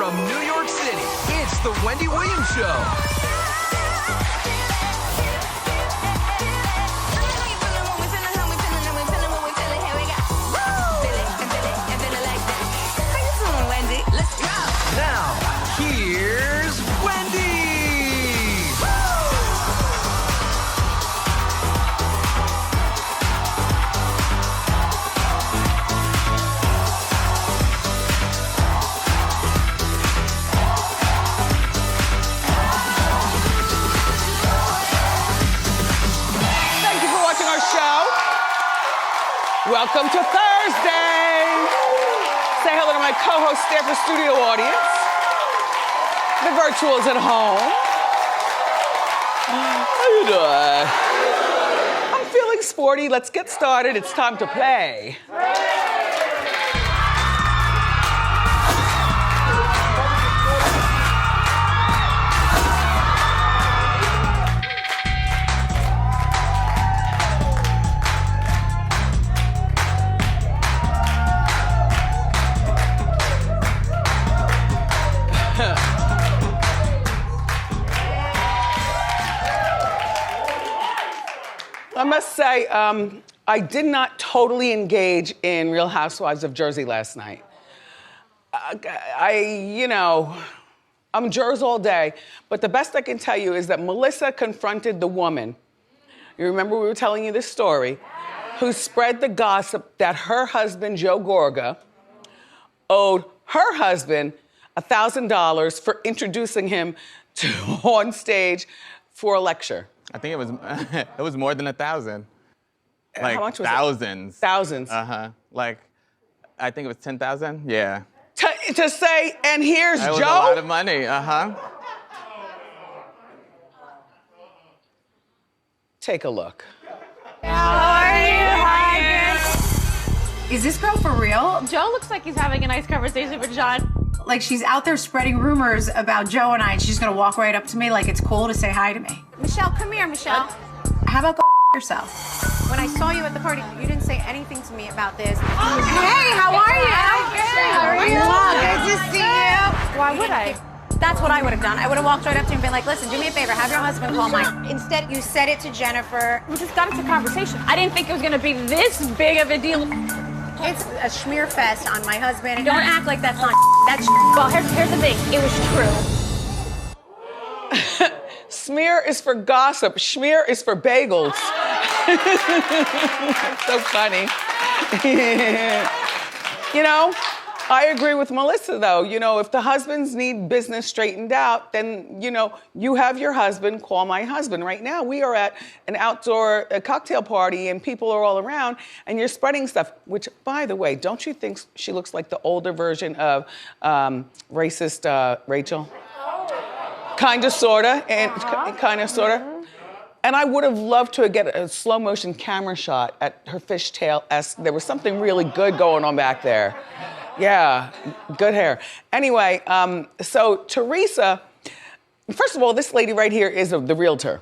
from New York City, it's the Wendy Williams Show. Now, here's Wendy! Thank you for watching our show. Welcome to Thursday. Say hello to my co-host Stanford studio audience. The virtuals at home. How you doing? I'm feeling sporty. Let's get started. It's time to play. I must say, I did not totally engage in Real Housewives of Jersey last night. I'm Jers all day, but the best I can tell you is that Melissa confronted the woman. You remember we were telling you this story, who spread the gossip that her husband, Joe Gorga, owed her husband $1,000 for introducing him to on stage for a lecture. I think it was more than 1,000. Like how much was thousands. It? Thousands. Like, I think it was 10,000. Yeah. To say, and here's that Joe. Was a lot of money. Take a look. How are you? Hi, is this girl for real? Joe looks like he's having a nice conversation with John. Like she's out there spreading rumors about Joe and I, and she's gonna walk right up to me like it's cool to say hi to me. Michelle, come here, Michelle. How about go yourself? When I saw you at the party, you didn't say anything to me about this. Hey, how are you? How are you? Good to see you. Why would I? That's what I would have done. I would have walked right up to him and been like, listen, do me a favor, have your husband call mine. Instead, you said it to Jennifer. We just got into conversation. I didn't think it was gonna be this big of a deal. It's a schmear fest on my husband. Don't act like that's not that's well, here's the thing. It was true. Smear is for gossip. Schmear is for bagels. So funny. I agree with Melissa, though. If the husbands need business straightened out, then, you have your husband call my husband. Right now, we are at an outdoor cocktail party and people are all around and you're spreading stuff, which, by the way, don't you think she looks like the older version of racist Rachel? Kinda, sorta, and kinda, sorta. And I would have loved to get a slow motion camera shot at her fishtail-esque. There was something really good going on back there. Yeah, good hair. Anyway, so Teresa, first of all, this lady right here is the realtor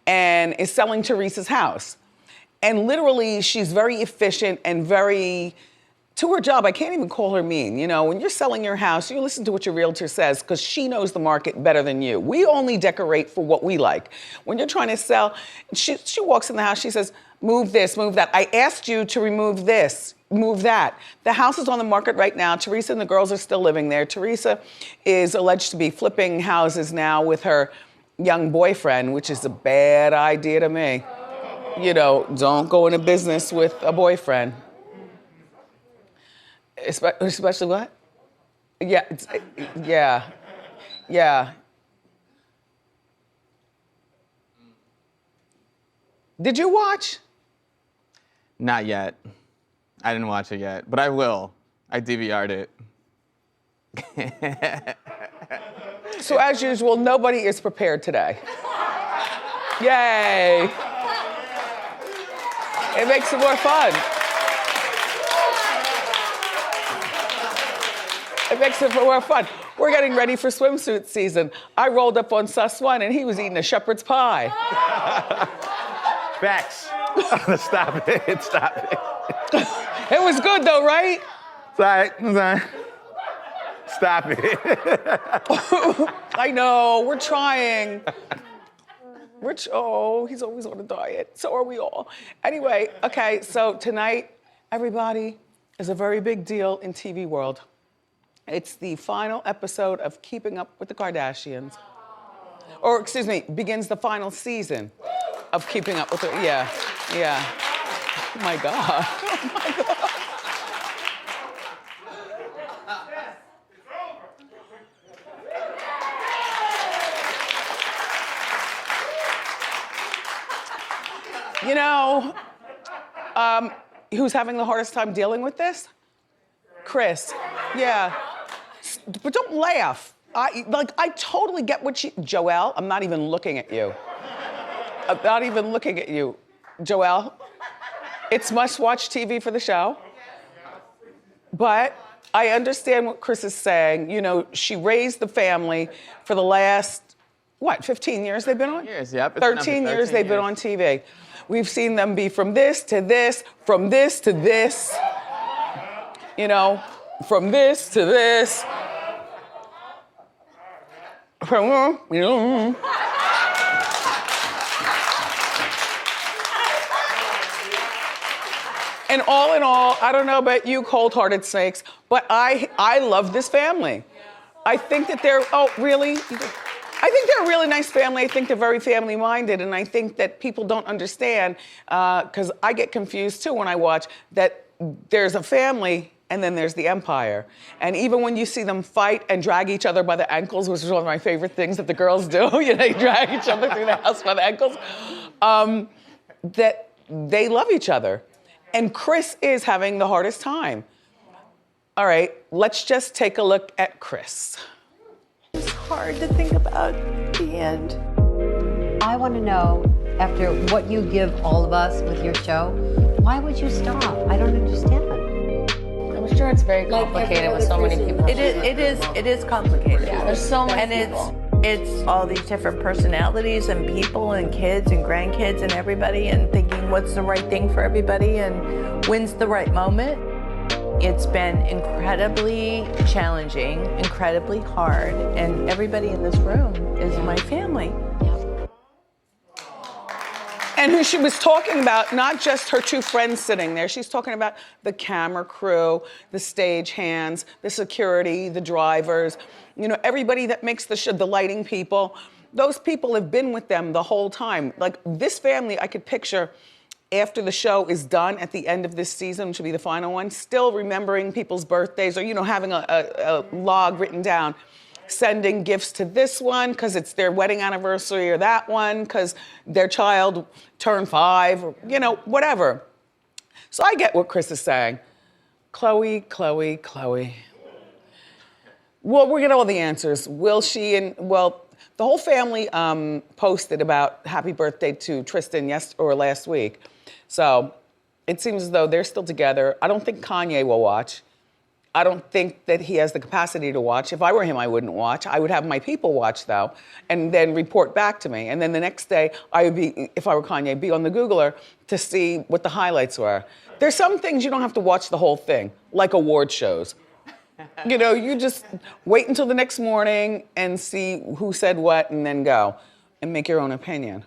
and is selling Teresa's house. And literally, she's very efficient and very, to her job, I can't even call her mean. When you're selling your house, you listen to what your realtor says because she knows the market better than you. We only decorate for what we like. When you're trying to sell, she walks in the house, she says, move this, move that. I asked you to remove this, move that. The house is on the market right now. Teresa and the girls are still living there. Teresa is alleged to be flipping houses now with her young boyfriend, which is a bad idea to me. Don't go into business with a boyfriend. Especially what? Yeah. Did you watch? Not yet. I didn't watch it yet, but I will. I DVR'd it. So as usual, nobody is prepared today. Yay. It makes it more fun. It makes it more fun. We're getting ready for swimsuit season. I rolled up on Sus One and he was eating a shepherd's pie. Facts. Stop it. Stop it. It was good though, right? It's all right. It's all right. Stop it. I know, we're trying. Oh, he's always on a diet. So are we all. Anyway, okay, so tonight, everybody, is a very big deal in TV world. It's the final episode of Keeping Up with the Kardashians. Or, excuse me, begins the final season of Keeping Up with the, yeah. Oh my God. Oh my God. You know, who's having the hardest time dealing with this? Chris. Yeah. But don't laugh. I totally get what Joelle, I'm not even looking at you. I'm not even looking at you. Joelle, it's must-watch TV for the show. But I understand what Chris is saying. You know, she raised the family for the last, 15 years they've been on? Years, yep. 13 years they've been on TV. We've seen them be from this to this, from this to this, you know, from this to this. And all in all, I don't know about you cold-hearted snakes, but I love this family. I think that they're, oh, really? I think they're a really nice family. I think they're very family-minded, and I think that people don't understand, because I get confused too when I watch, that there's a family and then there's the empire. And even when you see them fight and drag each other by the ankles, which is one of my favorite things that the girls do, you know, they drag each other through the house by the ankles, that they love each other. And Chris is having the hardest time. All right, let's just take a look at Chris. It's hard to think about the end. I want to know, after what you give all of us with your show, why would you stop? I don't understand. I'm sure it's very complicated with so many people. It is complicated. Yeah, there's so many people. It's all these different personalities and people and kids and grandkids and everybody, and thinking what's the right thing for everybody and when's the right moment. It's been incredibly challenging, incredibly hard, and everybody in this room is my family. And who she was talking about, not just her two friends sitting there, she's talking about the camera crew, the stage hands, the security, the drivers, you know, everybody that makes the show, the lighting people. Those people have been with them the whole time. Like this family, I could picture after the show is done at the end of this season, which will be the final one, still remembering people's birthdays or, you know, having a log written down, sending gifts to this one because it's their wedding anniversary, or that one because their child turned 5, or, you know, whatever. So I get what Chris is saying. Chloe. Well, we'll get all the answers. Will she well, the whole family posted about happy birthday to Tristan last week. So it seems as though they're still together. I don't think Kanye will watch. I don't think that he has the capacity to watch. If I were him, I wouldn't watch. I would have my people watch, though, and then report back to me. And then the next day, I would be, if I were Kanye, be on the Googler to see what the highlights were. There's some things you don't have to watch the whole thing, like award shows. You know, you just wait until the next morning and see who said what and then go and make your own opinion.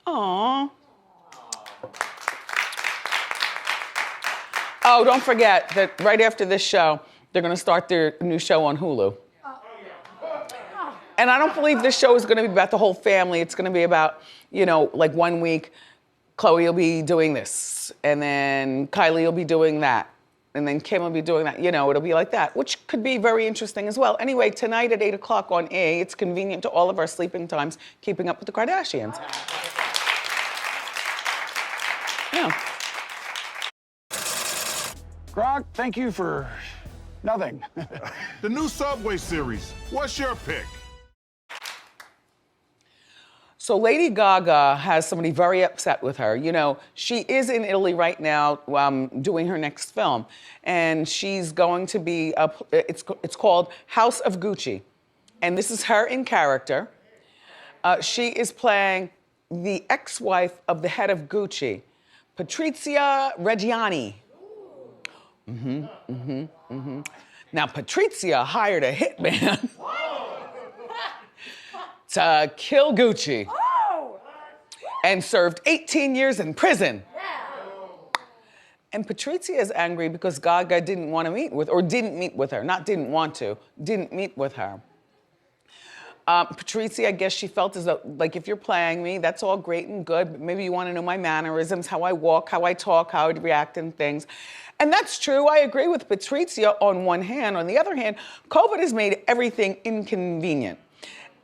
Aww. Oh, don't forget that right after this show, they're gonna start their new show on Hulu. And I don't believe this show is gonna be about the whole family. It's gonna be about, you know, like 1 week, Chloe will be doing this, and then Kylie will be doing that, and then Kim will be doing that. You know, it'll be like that, which could be very interesting as well. Anyway, tonight at 8 o'clock on E! It's convenient to all of our sleeping times, Keeping Up with the Kardashians. Yeah. Grog, thank you for nothing. The new Subway series. What's your pick? So Lady Gaga has somebody very upset with her. You know, she is in Italy right now doing her next film. And she's going to be, it's called House of Gucci. And this is her in character. She is playing the ex-wife of the head of Gucci, Patrizia Reggiani. Now, Patrizia hired a hitman to kill Gucci and served 18 years in prison. And Patrizia is angry because Gaga didn't want to meet with, or didn't meet with her, not didn't want to, didn't meet with her. Patrizia, I guess she felt as though, like, if you're playing me, that's all great and good, but maybe you want to know my mannerisms, how I walk, how I talk, how I react and things. And that's true, I agree with Patrizia on one hand. On the other hand, COVID has made everything inconvenient.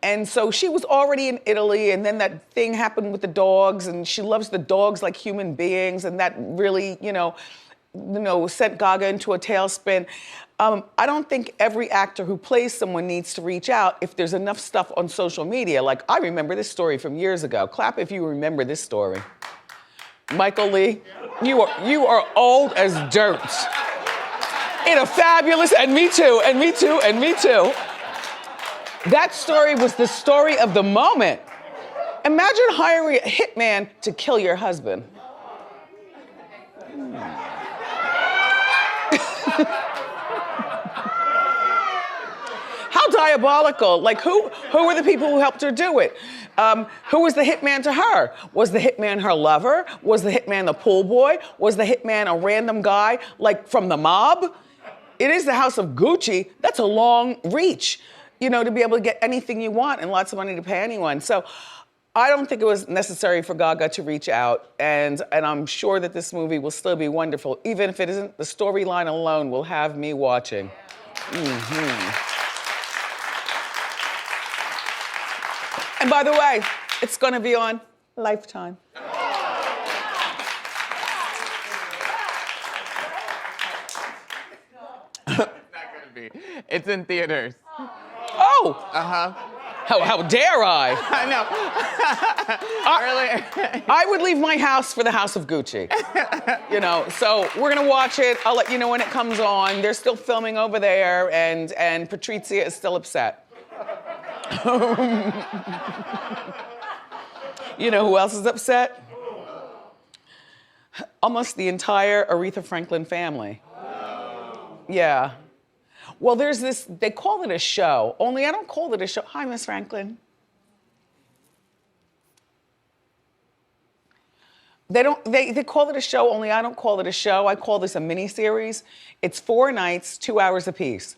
And so she was already in Italy, and then that thing happened with the dogs, and she loves the dogs like human beings, and that really, sent Gaga into a tailspin. I don't think every actor who plays someone needs to reach out if there's enough stuff on social media. Like, I remember this story from years ago. Clap if you remember this story. Michael Lee, you are old as dirt. In a fabulous, and me too, and me too, and me too. That story was the story of the moment. Imagine hiring a hitman to kill your husband. How diabolical. Like, who were the people who helped her do it? Who was the hitman to her? Was the hitman her lover? Was the hitman the pool boy? Was the hitman a random guy, like from the mob? It is the house of Gucci. That's a long reach, to be able to get anything you want and lots of money to pay anyone. So I don't think it was necessary for Gaga to reach out, and I'm sure that this movie will still be wonderful. Even if it isn't, the storyline alone will have me watching. And by the way, it's gonna be on Lifetime. It's not gonna be. It's in theaters. Oh! Uh-huh. How dare I? I know. Earlier. I would leave my house for the House of Gucci. So we're gonna watch it. I'll let you know when it comes on. They're still filming over there, and Patrizia is still upset. You know who else is upset? Almost the entire Aretha Franklin family. Yeah. Well, there's this, they call it a show, only I don't call it a show. Hi, Miss Franklin. They call it a show, only I don't call it a show. I call this a mini-series. It's 4 nights, 2 hours apiece.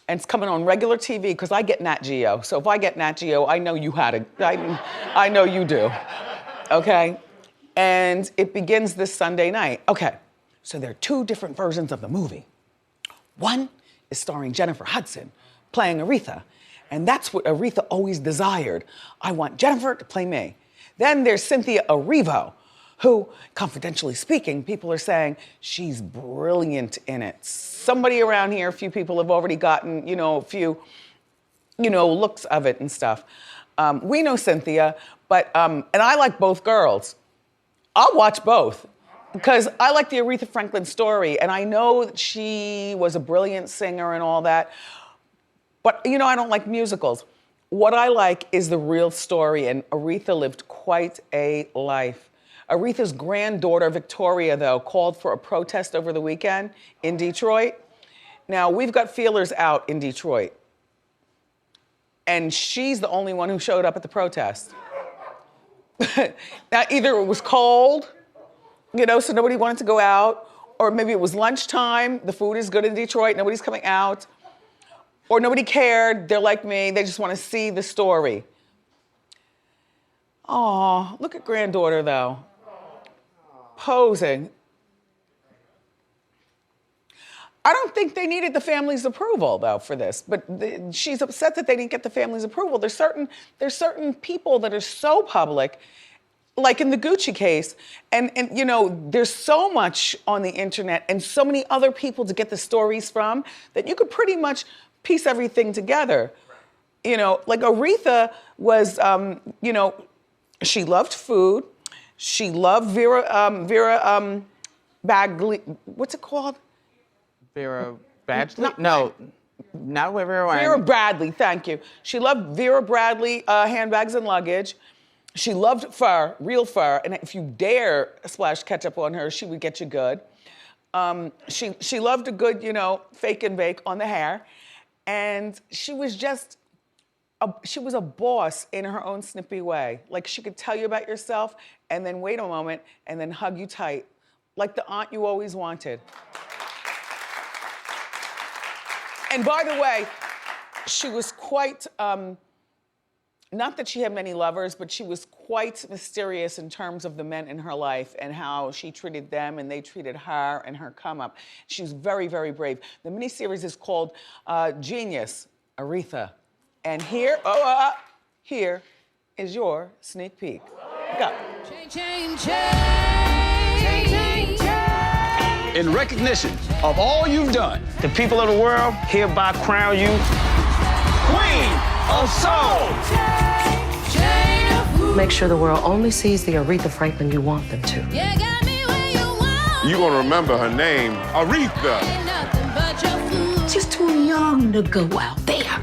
And it's coming on regular TV, because I get Nat Geo. So if I get Nat Geo, I know you had it. I know you do, okay? And it begins this Sunday night. Okay, so there are 2 different versions of the movie. One is starring Jennifer Hudson, playing Aretha. And that's what Aretha always desired. I want Jennifer to play me. Then there's Cynthia Erivo, who, confidentially speaking, people are saying she's brilliant in it. Somebody around here, a few people have already gotten, a few, looks of it and stuff. We know Cynthia, but, and I like both girls. I'll watch both, because I like the Aretha Franklin story, and I know that she was a brilliant singer and all that, but I don't like musicals. What I like is the real story, and Aretha lived quite a life. Aretha's granddaughter, Victoria, though, called for a protest over the weekend in Detroit. Now, we've got feelers out in Detroit, and she's the only one who showed up at the protest. Now, either it was cold, so nobody wanted to go out, or maybe it was lunchtime, the food is good in Detroit, nobody's coming out, or nobody cared, they're like me, they just want to see the story. Aw, look at granddaughter, though. Posing. I don't think they needed the family's approval, though, for this, but she's upset that they didn't get the family's approval. There's certain people that are so public, like in the Gucci case, and there's so much on the internet and so many other people to get the stories from that you could pretty much piece everything together. Like Aretha was, she loved food. She loved Vera Bagley. What's it called? Vera Badgley? No, not Vera Wang. Vera Bradley, thank you. She loved Vera Bradley handbags and luggage. She loved fur, real fur, and if you dare splash ketchup on her, she would get you good. She loved a good, fake and bake on the hair. And she was just, she was a boss in her own snippy way. Like she could tell you about yourself and then wait a moment and then hug you tight. Like the aunt you always wanted. And by the way, she was quite, not that she had many lovers, but she was quite mysterious in terms of the men in her life and how she treated them and they treated her and her come up. She was very, very brave. The miniseries is called Genius, Aretha. And here is your sneak peek. Go. In recognition of all you've done, the people of the world hereby crown you Queen of Soul. Make sure the world only sees the Aretha Franklin you want them to. You gonna remember her name, Aretha. She's too young to go out there.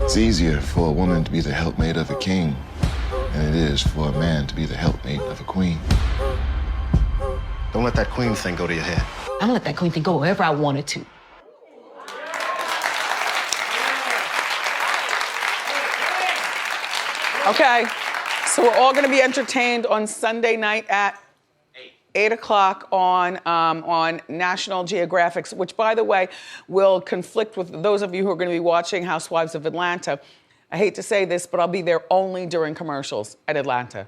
It's easier for a woman to be the helpmate of a king than it is for a man to be the helpmate of a queen. Don't let that queen thing go to your head. I'm gonna let that queen thing go wherever I wanted to. Okay, so we're all gonna be entertained on Sunday night at 8 o'clock on National Geographic, which, by the way, will conflict with those of you who are going to be watching Housewives of Atlanta. I hate to say this, but I'll be there only during commercials at Atlanta.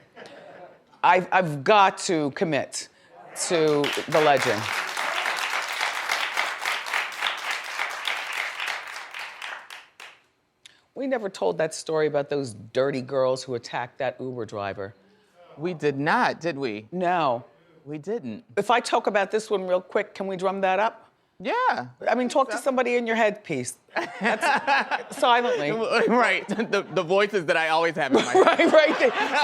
I've got to commit to the legend. We never told that story about those dirty girls who attacked that Uber driver. We did not, did we? No. We didn't. If I talk about this one real quick, can we drum that up? Yeah. I mean, talk to somebody in your headpiece. That's silently. Right. The voices that I always have in my head. Right.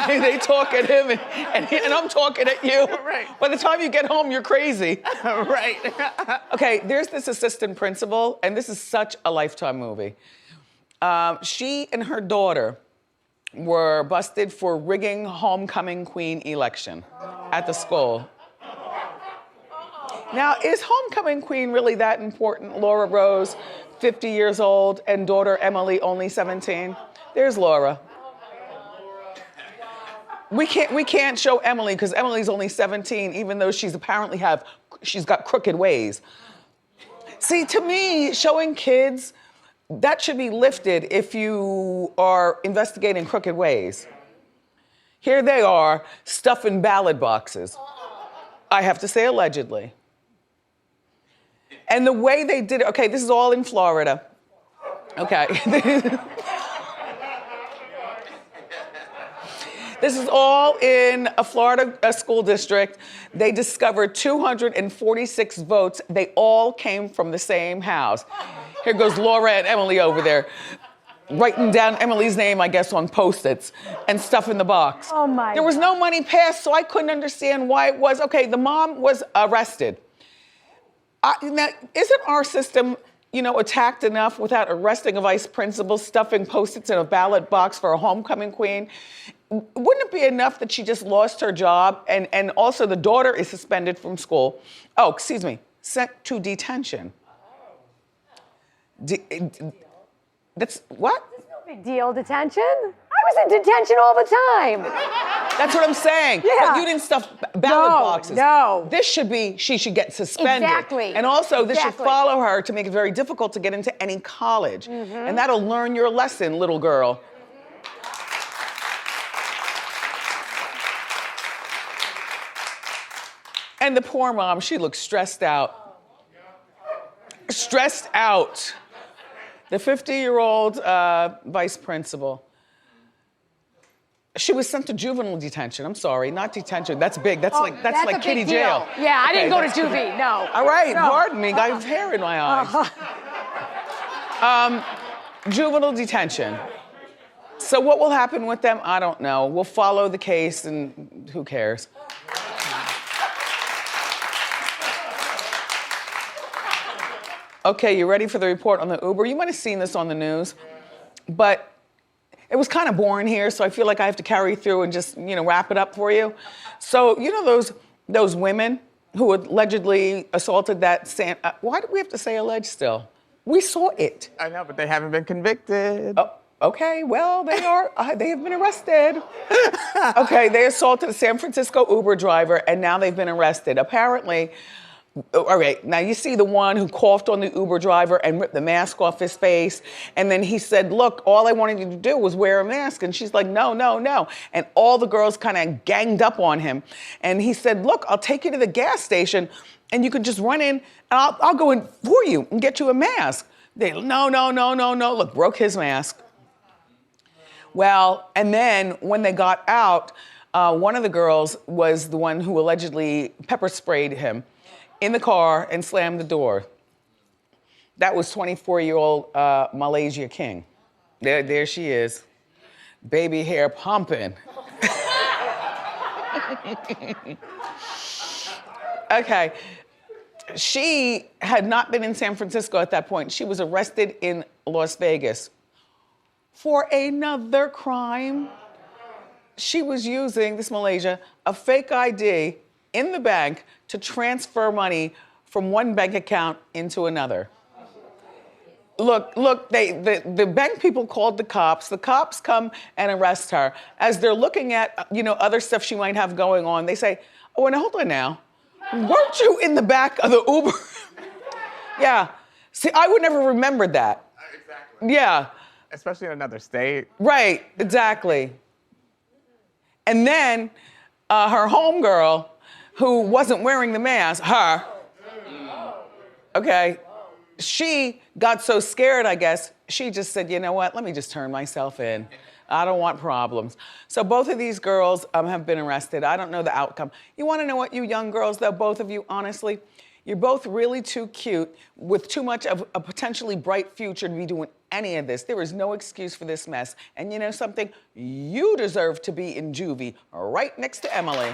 They talk at him and I'm talking at you. Right. By the time you get home, you're crazy. Right. Okay, there's this assistant principal, and this is such a Lifetime movie. She and her daughter were busted for rigging homecoming queen election at the school. Now, is homecoming queen really that important? Laura Rose, 50 years old, and daughter Emily, only 17. There's Laura. We can't show Emily because Emily's only 17, even though she's got crooked ways. See, to me, showing kids, that should be lifted if you are investigating crooked ways. Here they are, stuffing ballot boxes. I have to say allegedly. And the way they did it, okay, this is all in Florida. Okay. This is all in a Florida school district. They discovered 246 votes. They all came from the same house. Here goes Laura and Emily over there, writing down Emily's name, I guess, on Post-its and stuff in the box. Oh my There was no money passed, so I couldn't understand why it was. Okay, the mom was arrested. Now, isn't our system, attacked enough without arresting a vice principal, stuffing Post-its in a ballot box for a homecoming queen? Wouldn't it be enough that she just lost her job and also the daughter is suspended from school? Oh, excuse me, sent to detention. That's what? It's no big deal, detention. I was in detention all the time. That's what I'm saying. Yeah. But you didn't stuff ballot boxes. No. She should get suspended. Exactly. And also, this should follow her to make it very difficult to get into any college. Mm-hmm. And that'll learn your lesson, little girl. And the poor mom, she looks stressed out. Stressed out. The 50-year-old vice principal. She was sent to juvenile detention. I'm sorry, not detention. That's big. That's like kiddie jail. Yeah, I didn't go to juvie. No. All right, no. pardon me. I have hair in my eyes. Juvenile detention. So what will happen with them? I don't know. We'll follow the case, and who cares? Okay, you ready for the report on the Uber? You might have seen this on the news, but It was kind of boring here, so I feel like I have to carry through and just, wrap it up for you. So, those women who allegedly assaulted that why do we have to say alleged still? We saw it. I know, but they haven't been convicted. Oh, okay, well, they have been arrested. Okay, they assaulted a San Francisco Uber driver, and now they've been arrested. Apparently, all right, now you see the one who coughed on the Uber driver and ripped the mask off his face. And then he said, look, all I wanted you to do was wear a mask. And she's like, no, no, no. And all the girls kind of ganged up on him. And he said, look, I'll take you to the gas station and you can just run in and I'll go in for you and get you a mask. They, no, no, no, no, no. Look, broke his mask. Well, and then when they got out, one of the girls was the one who allegedly pepper sprayed him in the car and slammed the door. That was 24-year-old Malaysia King. There she is. Baby hair pumping. Okay. She had not been in San Francisco at that point. She was arrested in Las Vegas for another crime. She was using, this Malaysia, a fake ID in the bank to transfer money from one bank account into another. Look, the bank people called the cops. The cops come and arrest her. As they're looking at, other stuff she might have going on, they say, oh, and hold on now. Weren't you in the back of the Uber? Yeah. See, I would never remember that. Exactly. Yeah. Especially in another state. Right, exactly. And then her homegirl, who wasn't wearing the mask, okay, she got so scared, I guess, she just said, you know what, let me just turn myself in. I don't want problems. So both of these girls have been arrested. I don't know the outcome. You wanna know what, you young girls, though, both of you, honestly? You're both really too cute with too much of a potentially bright future to be doing any of this. There is no excuse for this mess. And you know something? You deserve to be in juvie right next to Emily.